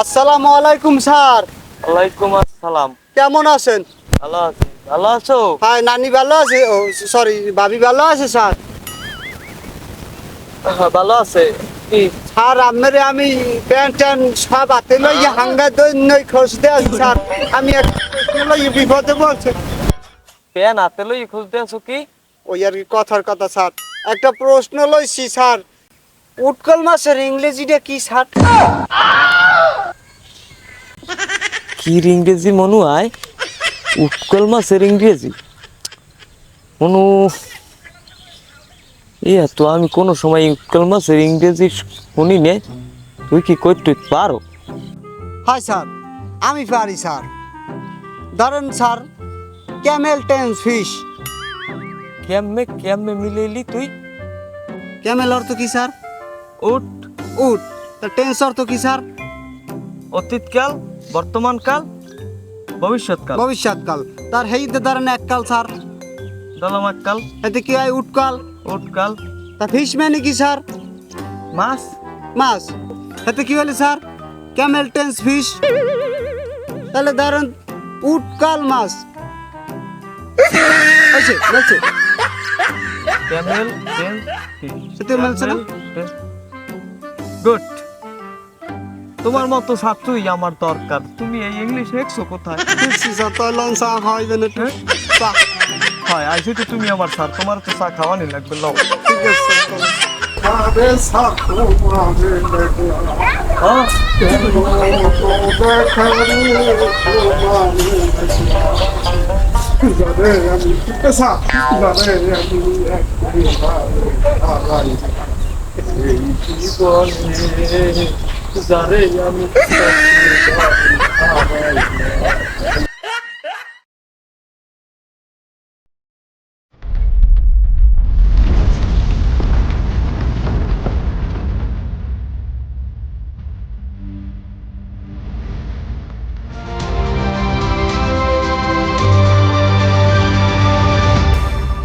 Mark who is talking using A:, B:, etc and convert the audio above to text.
A: আসসালামু আলাইকুম স্যার।
B: ওয়ালাইকুম আসসালাম।
A: কেমন আছেন?
B: ভালো আছি। ভালো আছো?
A: হ্যাঁ, নানি ভালো আছে? ও সরি, ভাবি ভালো আছে স্যার?
B: হ্যাঁ, ভালো আছে। কি
A: স্যার আপনারে আমি প্যান্ট ট্যান্ট সব হাতে লইয়া হাঙ্গা দই খুঁজতে আছি স্যার। আমি এক প্রশ্ন লইয়া বিপদে বলছি।
B: পেন হাতে লই খুঁজতে আছো কি?
A: ওই আর কি কথার কথা স্যার। একটা প্রশ্ন লইছি স্যার। উৎকল মাছের ইংরেজিটা কি স্যার?
B: কি ইংরেজি মনু আয়? উৎকল মাছের ইংরেজি মনু ইয়া তো আমি কোনো সময় উৎকল মাছের ইংরেজি শুনি নে। তুই কি করতে পারো?
A: হ্যাঁ স্যার, আমি পারি স্যার। ধরেন স্যার, ক্যামেল টেন্স ফিশ।
B: কেমনে কেমনে মিলেলি তুই?
A: ক্যামেল অর্থ কি স্যার?
B: উট।
A: উট। তা টেন্স অর্থ কি স্যার?
B: অতীতকাল, বর্তমানকাল, ভবিষ্যৎকাল।
A: ভবিষ্যৎকাল। তার হেইতে ধরেন এককাল স্যার।
B: দলমাকাল,
A: এতে কি হয়? উটকাল।
B: উটকাল,
A: তা ফিশ মানে কি স্যার?
B: মাছ।
A: মাছ। এতে কি হলো স্যার? Camel tense fish. তাহলে ধরেন উটকাল মাছ। আছে বলছে
B: ক্যামেল টেন
A: সেটা মেলছে না?
B: গুড। তোমার মতো ছাত্রই আমার দরকার। তুমি এই ইংলিশ শিখছো কোথায়?
A: দেখছি স্যার, তো লঞ্চ হইবে না। চা।
B: হয় আইসি তো তুমি আমার স্যার, তোমার তো চা খাওয়ানি লাগবে। লও।
A: ঠিক আছে স্যার, চলো।
B: হ্যাঁ? জীবনে যারে আমি